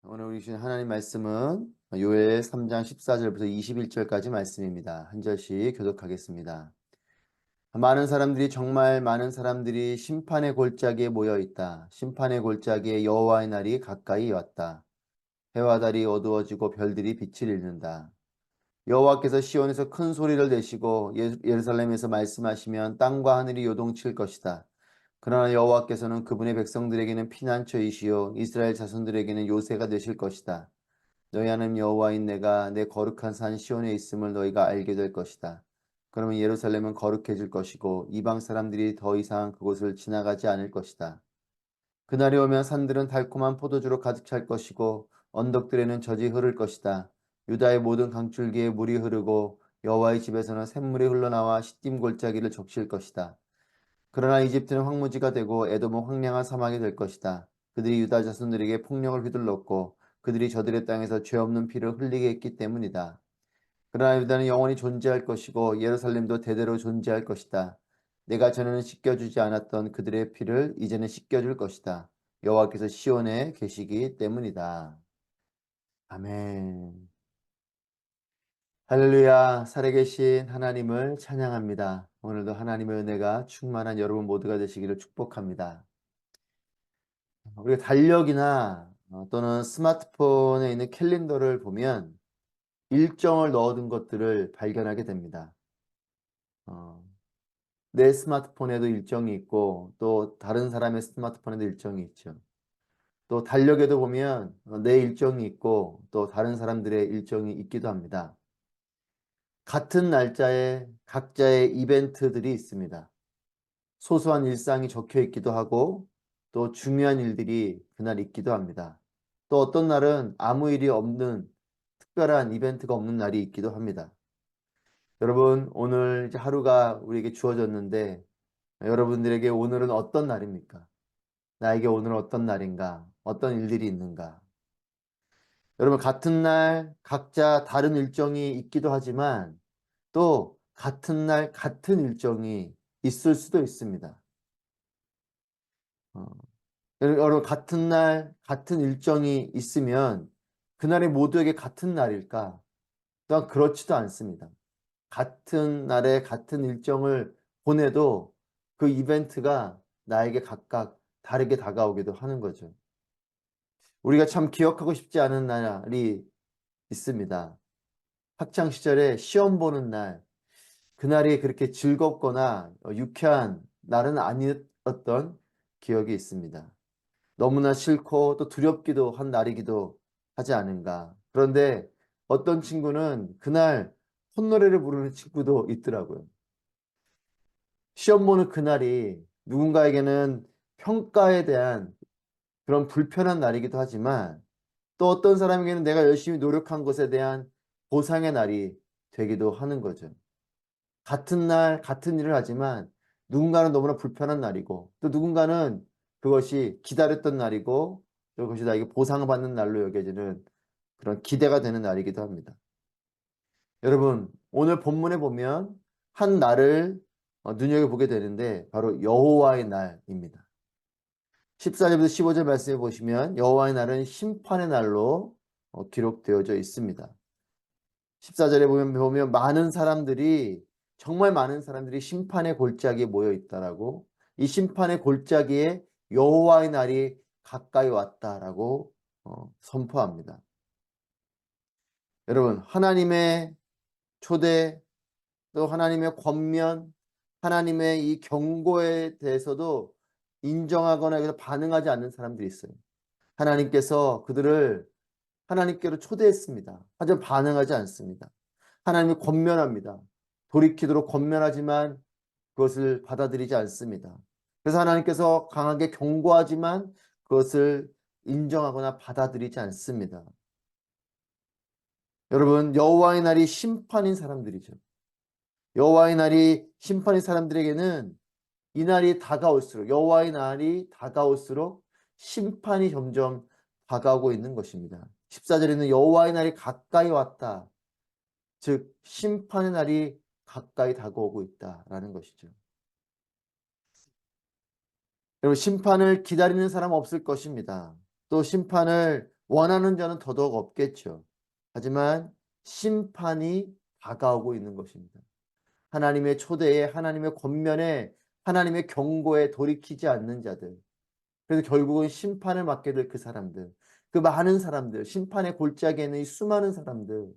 오늘 우리 주신 하나님 말씀은 요엘 3장 14절부터 21절까지 말씀입니다. 한 절씩 교독하겠습니다. 정말 많은 사람들이 심판의 골짜기에 모여 있다. 심판의 골짜기에 여호와의 날이 가까이 왔다. 해와 달이 어두워지고 별들이 빛을 잃는다. 여호와께서 시온에서 큰 소리를 내시고 예루살렘에서 말씀하시면 땅과 하늘이 요동칠 것이다. 그러나 여호와께서는 그분의 백성들에게는 피난처이시요 이스라엘 자손들에게는 요새가 되실 것이다. 너희 하나님 여호와인 내가 내 거룩한 산 시온에 있음을 너희가 알게 될 것이다. 그러면 예루살렘은 거룩해질 것이고 이방 사람들이 더 이상 그곳을 지나가지 않을 것이다. 그날이 오면 산들은 달콤한 포도주로 가득 찰 것이고 언덕들에는 젖이 흐를 것이다. 유다의 모든 강줄기에 물이 흐르고 여호와의 집에서는 샘물이 흘러나와 시딤 골짜기를 적실 것이다. 그러나 이집트는 황무지가 되고 에돔은 황량한 사막이 될 것이다. 그들이 유다 자손들에게 폭력을 휘둘렀고 그들이 저들의 땅에서 죄 없는 피를 흘리게 했기 때문이다. 그러나 유다는 영원히 존재할 것이고 예루살렘도 대대로 존재할 것이다. 내가 전에는 씻겨주지 않았던 그들의 피를 이제는 씻겨줄 것이다. 여호와께서 시온에 계시기 때문이다. 아멘. 할렐루야. 살아계신 하나님을 찬양합니다. 오늘도 하나님의 은혜가 충만한 여러분 모두가 되시기를 축복합니다. 우리가 달력이나 또는 스마트폰에 있는 캘린더를 보면 일정을 넣어둔 것들을 발견하게 됩니다. 어, 내 스마트폰에도 일정이 있고 또 다른 사람의 스마트폰에도 일정이 있죠. 또 달력에도 보면 내 일정이 있고 또 다른 사람들의 일정이 있기도 합니다. 같은 날짜에 각자의 이벤트들이 있습니다. 소소한 일상이 적혀 있기도 하고 또 중요한 일들이 그날 있기도 합니다. 또 어떤 날은 아무 일이 없는 특별한 이벤트가 없는 날이 있기도 합니다. 여러분, 오늘 이제 하루가 우리에게 주어졌는데 여러분들에게 오늘은 어떤 날입니까? 나에게 오늘은 어떤 날인가? 어떤 일들이 있는가? 여러분, 같은 날 각자 다른 일정이 있기도 하지만 또 같은 날 같은 일정이 있을 수도 있습니다. 어, 여러분, 같은 날 같은 일정이 있으면 그날이 모두에게 같은 날일까? 또한 그렇지도 않습니다. 같은 날에 같은 일정을 보내도 그 이벤트가 나에게 각각 다르게 다가오기도 하는 거죠. 우리가 참 기억하고 싶지 않은 날이 있습니다. 학창 시절에 시험 보는 날, 그날이 그렇게 즐겁거나 유쾌한 날은 아니었던 기억이 있습니다. 너무나 싫고 또 두렵기도 한 날이기도 하지 않은가. 그런데 어떤 친구는 그날 콧노래를 부르는 친구도 있더라고요. 시험 보는 그날이 누군가에게는 평가에 대한 그런 불편한 날이기도 하지만 또 어떤 사람에게는 내가 열심히 노력한 것에 대한 보상의 날이 되기도 하는 거죠. 같은 날, 같은 일을 하지만 누군가는 너무나 불편한 날이고 또 누군가는 그것이 기다렸던 날이고 또 그것이 나에게 보상을 받는 날로 여겨지는 그런 기대가 되는 날이기도 합니다. 여러분, 오늘 본문에 보면 한 날을 눈여겨보게 되는데 바로 여호와의 날입니다. 14절부터 15절 말씀해 보시면 여호와의 날은 심판의 날로 기록되어져 있습니다. 14절에 보면 많은 사람들이 정말 많은 사람들이 심판의 골짜기에 모여 있다라고 이 심판의 골짜기에 여호와의 날이 가까이 왔다라고 선포합니다. 여러분, 하나님의 초대 또 하나님의 권면 하나님의 이 경고에 대해서도 인정하거나 여기서 반응하지 않는 사람들이 있어요. 하나님께서 그들을 하나님께로 초대했습니다. 하지만 반응하지 않습니다. 하나님이 권면합니다. 돌이키도록 권면하지만 그것을 받아들이지 않습니다. 그래서 하나님께서 강하게 경고하지만 그것을 인정하거나 받아들이지 않습니다. 여러분, 여호와의 날이 심판인 사람들이죠. 여호와의 날이 심판인 사람들에게는 이 날이 다가올수록 여호와의 날이 다가올수록 심판이 점점 다가오고 있는 것입니다. 14절에는 여호와의 날이 가까이 왔다. 즉 심판의 날이 가까이 다가오고 있다라는 것이죠. 여러분 심판을 기다리는 사람 없을 것입니다. 또 심판을 원하는 자는 더더욱 없겠죠. 하지만 심판이 다가오고 있는 것입니다. 하나님의 초대에, 하나님의 권면에, 하나님의 경고에 돌이키지 않는 자들. 그래서 결국은 심판을 맞게 될 그 사람들, 그 많은 사람들, 심판의 골짜기에 있는 이 수많은 사람들,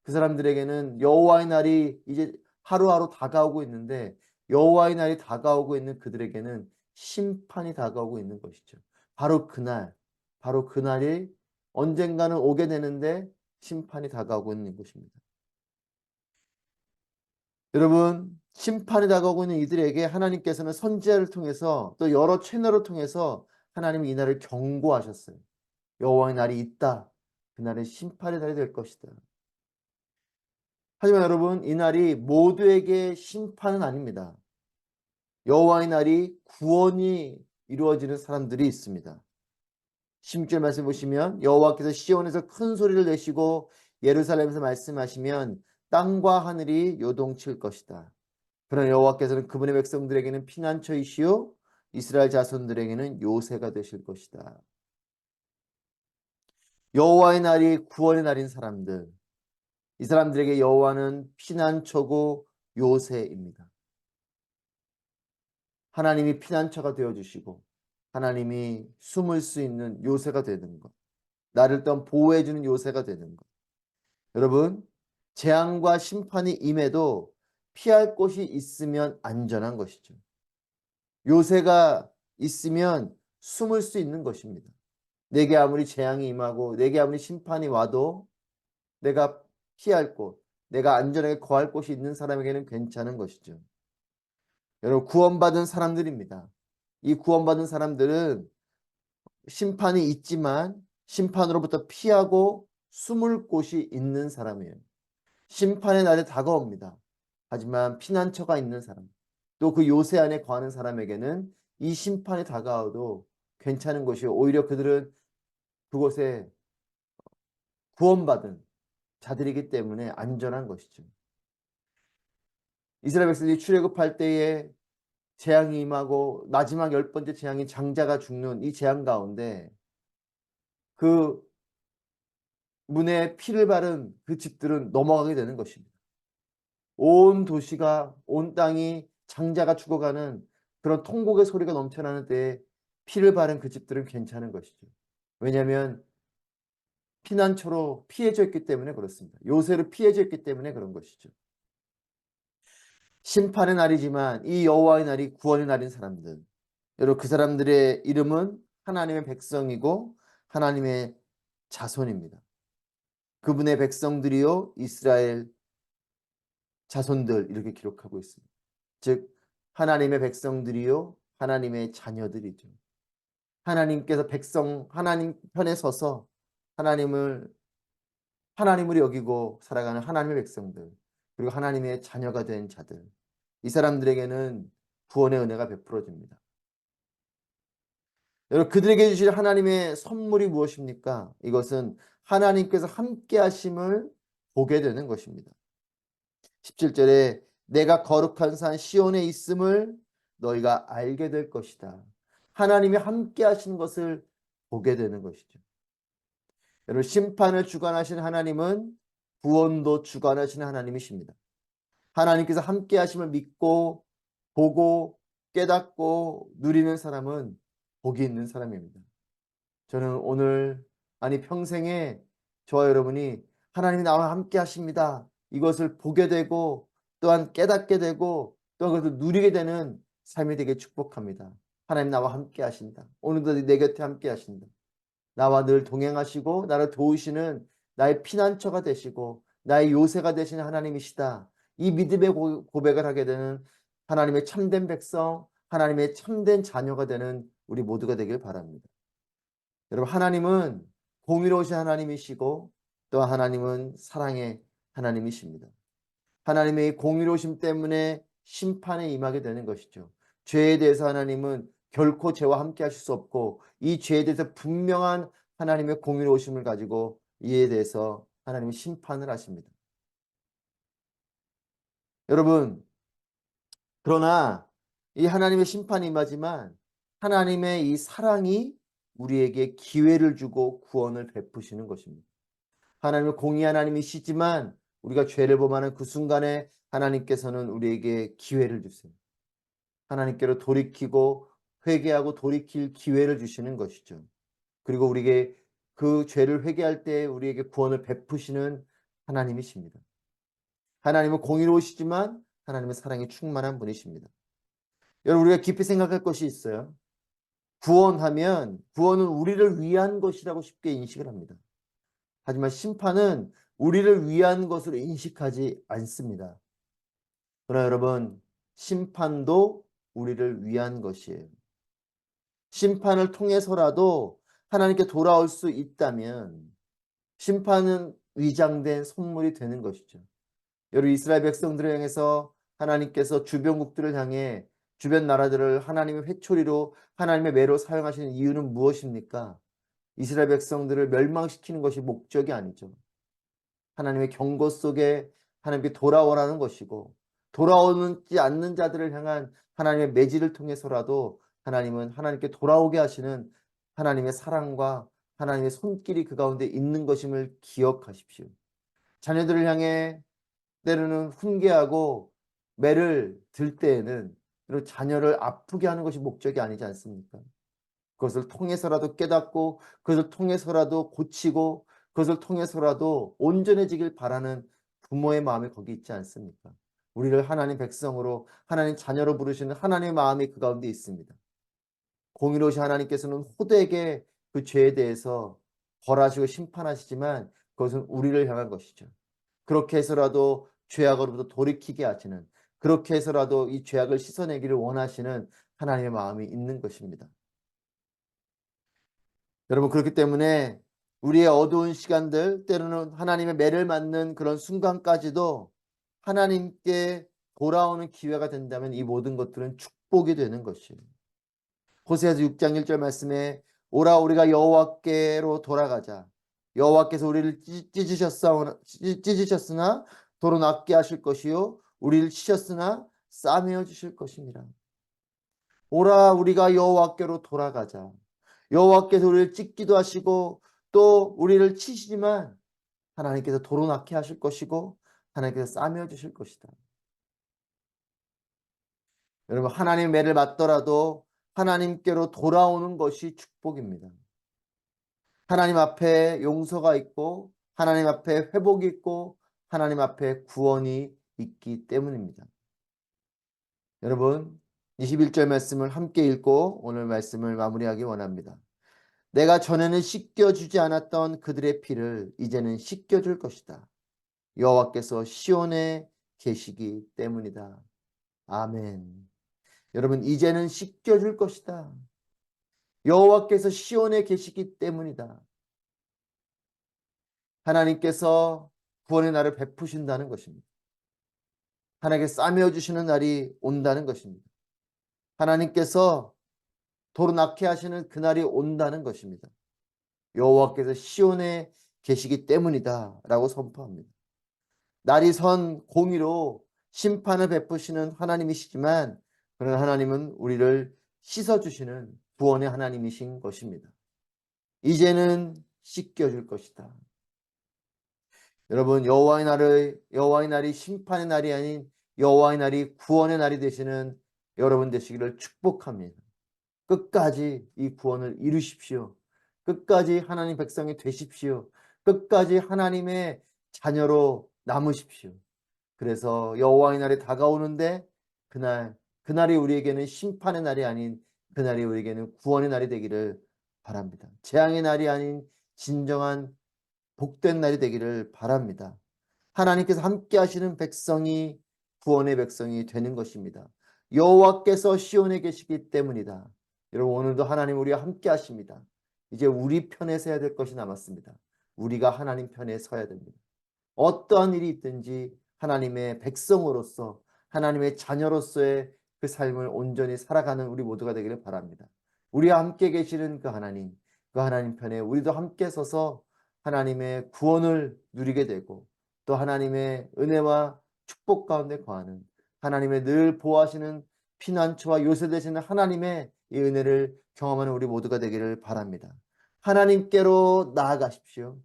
그 사람들에게는 여호와의 날이 이제 하루하루 다가오고 있는데, 여호와의 날이 다가오고 있는 그들에게는 심판이 다가오고 있는 것이죠. 바로 그날, 바로 그날이 언젠가는 오게 되는데 심판이 다가오고 있는 것입니다. 여러분, 심판이 다가오고 있는 이들에게 하나님께서는 선지자를 통해서 또 여러 채널을 통해서 하나님이 이 날을 경고하셨어요. 여호와의 날이 있다. 그날은 심판의 날이 될 것이다. 하지만 여러분, 이 날이 모두에게 심판은 아닙니다. 여호와의 날이 구원이 이루어지는 사람들이 있습니다. 16절 말씀 보시면 여호와께서 시온에서 큰 소리를 내시고 예루살렘에서 말씀하시면 땅과 하늘이 요동칠 것이다. 그러나 여호와께서는 그분의 백성들에게는 피난처이시요 이스라엘 자손들에게는 요새가 되실 것이다. 여호와의 날이 구원의 날인 사람들, 이 사람들에게 여호와는 피난처고 요새입니다. 하나님이 피난처가 되어주시고 하나님이 숨을 수 있는 요새가 되는 것, 나를 또한 보호해주는 요새가 되는 것. 여러분, 재앙과 심판이 임해도 피할 곳이 있으면 안전한 것이죠. 요새가 있으면 숨을 수 있는 것입니다. 내게 아무리 재앙이 임하고 내게 아무리 심판이 와도 내가 피할 곳, 내가 안전하게 거할 곳이 있는 사람에게는 괜찮은 것이죠. 여러분, 구원받은 사람들입니다. 이 구원받은 사람들은 심판이 있지만 심판으로부터 피하고 숨을 곳이 있는 사람이에요. 심판의 날이 다가옵니다. 하지만 피난처가 있는 사람, 또 그 요새 안에 거하는 사람에게는 이 심판이 다가와도 괜찮은 것이요. 오히려 그들은 그곳에 구원받은 자들이기 때문에 안전한 것이죠. 이스라엘 백성들이 출애굽할 때에 재앙이 임하고 마지막 10번째 재앙인 장자가 죽는 이 재앙 가운데 그 문에 피를 바른 그 집들은 넘어가게 되는 것입니다. 온 도시가, 온 땅이 장자가 죽어가는 그런 통곡의 소리가 넘쳐나는 때에 피를 바른 그 집들은 괜찮은 것이죠. 왜냐하면 피난처로 피해져 있기 때문에 그렇습니다. 요새로 피해져 있기 때문에 그런 것이죠. 심판의 날이지만 이 여호와의 날이 구원의 날인 사람들, 여러분, 그 사람들의 이름은 하나님의 백성이고 하나님의 자손입니다. 그분의 백성들이요 이스라엘 자손들, 이렇게 기록하고 있습니다. 즉 하나님의 백성들이요 하나님의 자녀들이죠. 하나님께서 하나님 편에 서서 하나님을 하나님으로 여기고 살아가는 하나님의 백성들, 그리고 하나님의 자녀가 된 자들, 이 사람들에게는 구원의 은혜가 베풀어집니다. 여러분, 그들에게 주실 하나님의 선물이 무엇입니까? 이것은 하나님께서 함께 하심을 보게 되는 것입니다. 17절에 내가 거룩한 산 시온에 있음을 너희가 알게 될 것이다. 하나님이 함께 하신 것을 보게 되는 것이죠. 여러분, 심판을 주관하신 하나님은 구원도 주관하시는 하나님이십니다. 하나님께서 함께 하심을 믿고 보고 깨닫고 누리는 사람은 복이 있는 사람입니다. 저는 오늘, 아니 평생에 저와 여러분이 하나님이 나와 함께 하십니다, 이것을 보게 되고 또한 깨닫게 되고 또한 그것을 누리게 되는 삶이 되게 축복합니다. 하나님 나와 함께 하신다. 오늘도 내 곁에 함께 하신다. 나와 늘 동행하시고 나를 도우시는 나의 피난처가 되시고 나의 요새가 되시는 하나님이시다. 이 믿음의 고백을 하게 되는 하나님의 참된 백성, 하나님의 참된 자녀가 되는 우리 모두가 되길 바랍니다. 여러분, 하나님은 공의로우신 하나님이시고 또 하나님은 사랑의 하나님이십니다. 하나님의 공의로우심 때문에 심판에 임하게 되는 것이죠. 죄에 대해서 하나님은 결코 죄와 함께 하실 수 없고 이 죄에 대해서 분명한 하나님의 공의로우심을 가지고 이에 대해서 하나님은 심판을 하십니다. 여러분, 그러나 이 하나님의 심판이 임하지만 하나님의 이 사랑이 우리에게 기회를 주고 구원을 베푸시는 것입니다. 하나님은 공의 하나님이시지만 우리가 죄를 범하는 그 순간에 하나님께서는 우리에게 기회를 주세요. 하나님께로 돌이키고 회개하고 돌이킬 기회를 주시는 것이죠. 그리고 우리에게 그 죄를 회개할 때 우리에게 구원을 베푸시는 하나님이십니다. 하나님은 공의로우시지만 하나님은 사랑이 충만한 분이십니다. 여러분, 우리가 깊이 생각할 것이 있어요. 구원하면 구원은 우리를 위한 것이라고 쉽게 인식을 합니다. 하지만 심판은 우리를 위한 것으로 인식하지 않습니다. 그러나 여러분, 심판도 우리를 위한 것이에요. 심판을 통해서라도 하나님께 돌아올 수 있다면 심판은 위장된 선물이 되는 것이죠. 여러분, 이스라엘 백성들을 향해서 하나님께서 주변국들을 향해 주변 나라들을 하나님의 회초리로 하나님의 매로 사용하시는 이유는 무엇입니까? 이스라엘 백성들을 멸망시키는 것이 목적이 아니죠. 하나님의 경고 속에 하나님께 돌아오라는 것이고, 돌아오지 않는 자들을 향한 하나님의 매질을 통해서라도 하나님은 하나님께 돌아오게 하시는 하나님의 사랑과 하나님의 손길이 그 가운데 있는 것임을 기억하십시오. 자녀들을 향해 때로는 훈계하고 매를 들 때에는 자녀를 아프게 하는 것이 목적이 아니지 않습니까? 그것을 통해서라도 깨닫고 그것을 통해서라도 고치고 그것을 통해서라도 온전해지길 바라는 부모의 마음이 거기 있지 않습니까? 우리를 하나님 백성으로 하나님 자녀로 부르시는 하나님의 마음이 그 가운데 있습니다. 공의로우신 하나님께서는 호되게 그 죄에 대해서 벌하시고 심판하시지만 그것은 우리를 향한 것이죠. 그렇게 해서라도 죄악으로부터 돌이키게 하시는, 그렇게 해서라도 이 죄악을 씻어내기를 원하시는 하나님의 마음이 있는 것입니다. 여러분, 그렇기 때문에 우리의 어두운 시간들, 때로는 하나님의 매를 맞는 그런 순간까지도 하나님께 돌아오는 기회가 된다면 이 모든 것들은 축복이 되는 것이에요. 호세아서 6장 1절 말씀에 오라 우리가 여호와께로 돌아가자. 여호와께서 우리를 찢으셨으나 도로 낫게 하실 것이요 우리를 치셨으나 싸매어 주실 것이니라. 오라 우리가 여호와께로 돌아가자. 여호와께서 우리를 찢기도 하시고 또 우리를 치시지만 하나님께서 도로 낫게 하실 것이고 하나님께서 싸매어 주실 것이다. 여러분, 하나님의 매를 맞더라도 하나님께로 돌아오는 것이 축복입니다. 하나님 앞에 용서가 있고 하나님 앞에 회복이 있고 하나님 앞에 구원이 있기 때문입니다. 여러분, 21절 말씀을 함께 읽고 오늘 말씀을 마무리하기 원합니다. 내가 전에는 씻겨주지 않았던 그들의 피를 이제는 씻겨줄 것이다. 여호와께서 시온에 계시기 때문이다. 아멘. 여러분, 이제는 씻겨줄 것이다. 여호와께서 시온에 계시기 때문이다. 하나님께서 구원의 날을 베푸신다는 것입니다. 하나님께 싸매어 주시는 날이 온다는 것입니다. 하나님께서 도로 낫게 하시는 그날이 온다는 것입니다. 여호와께서 시온에 계시기 때문이다 라고 선포합니다. 날이 선 공의로 심판을 베푸시는 하나님이시지만 그러나 하나님은 우리를 씻어주시는 구원의 하나님이신 것입니다. 이제는 씻겨줄 것이다. 여러분, 여호와의 날이 심판의 날이 아닌 여호와의 날이 구원의 날이 되시는 여러분 되시기를 축복합니다. 끝까지 이 구원을 이루십시오. 끝까지 하나님 백성이 되십시오. 끝까지 하나님의 자녀로 남으십시오. 그래서 여호와의 날이 다가오는데 그날이 우리에게는 심판의 날이 아닌 그날이 우리에게는 구원의 날이 되기를 바랍니다. 재앙의 날이 아닌 진정한 복된 날이 되기를 바랍니다. 하나님께서 함께 하시는 백성이 구원의 백성이 되는 것입니다. 여호와께서 시온에 계시기 때문이다. 여러분, 오늘도 하나님 우리와 함께 하십니다. 이제 우리 편에 서야 될 것이 남았습니다. 우리가 하나님 편에 서야 됩니다. 어떠한 일이 있든지 하나님의 백성으로서 하나님의 자녀로서의 그 삶을 온전히 살아가는 우리 모두가 되기를 바랍니다. 우리와 함께 계시는 그 하나님 편에 우리도 함께 서서 하나님의 구원을 누리게 되고 또 하나님의 은혜와 축복 가운데 거하는 하나님의 늘 보호하시는 피난처와 요새 되시는 하나님의 이 은혜를 경험하는 우리 모두가 되기를 바랍니다. 하나님께로 나아가십시오.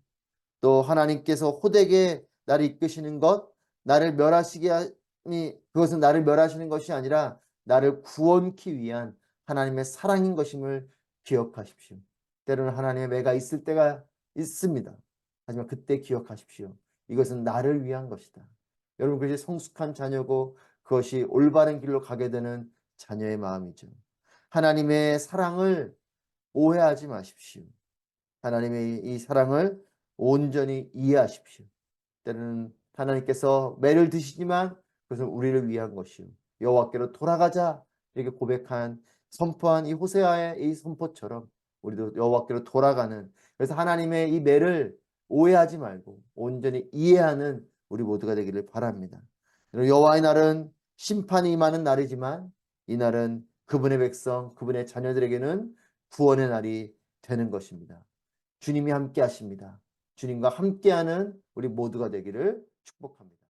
또 하나님께서 호되게 나를 이끄시는 것, 나를 멸하시게 하니 그것은 나를 멸하시는 것이 아니라 나를 구원케 위한 하나님의 사랑인 것임을 기억하십시오. 때로는 하나님의 매가 있을 때가 있습니다. 하지만 그때 기억하십시오. 이것은 나를 위한 것이다. 여러분, 그것이 성숙한 자녀고 그것이 올바른 길로 가게 되는 자녀의 마음이죠. 하나님의 사랑을 오해하지 마십시오. 하나님의 이 사랑을 온전히 이해하십시오. 때로는 하나님께서 매를 드시지만 그것은 우리를 위한 것이요. 여호와께로 돌아가자 이렇게 고백한 선포한 이 호세아의 이 선포처럼 우리도 여호와께로 돌아가는, 그래서 하나님의 이 매를 오해하지 말고 온전히 이해하는 우리 모두가 되기를 바랍니다. 여호와의 날은 심판이 임하는 날이지만 이 날은 그분의 백성, 그분의 자녀들에게는 구원의 날이 되는 것입니다. 주님이 함께 하십니다. 주님과 함께하는 우리 모두가 되기를 축복합니다.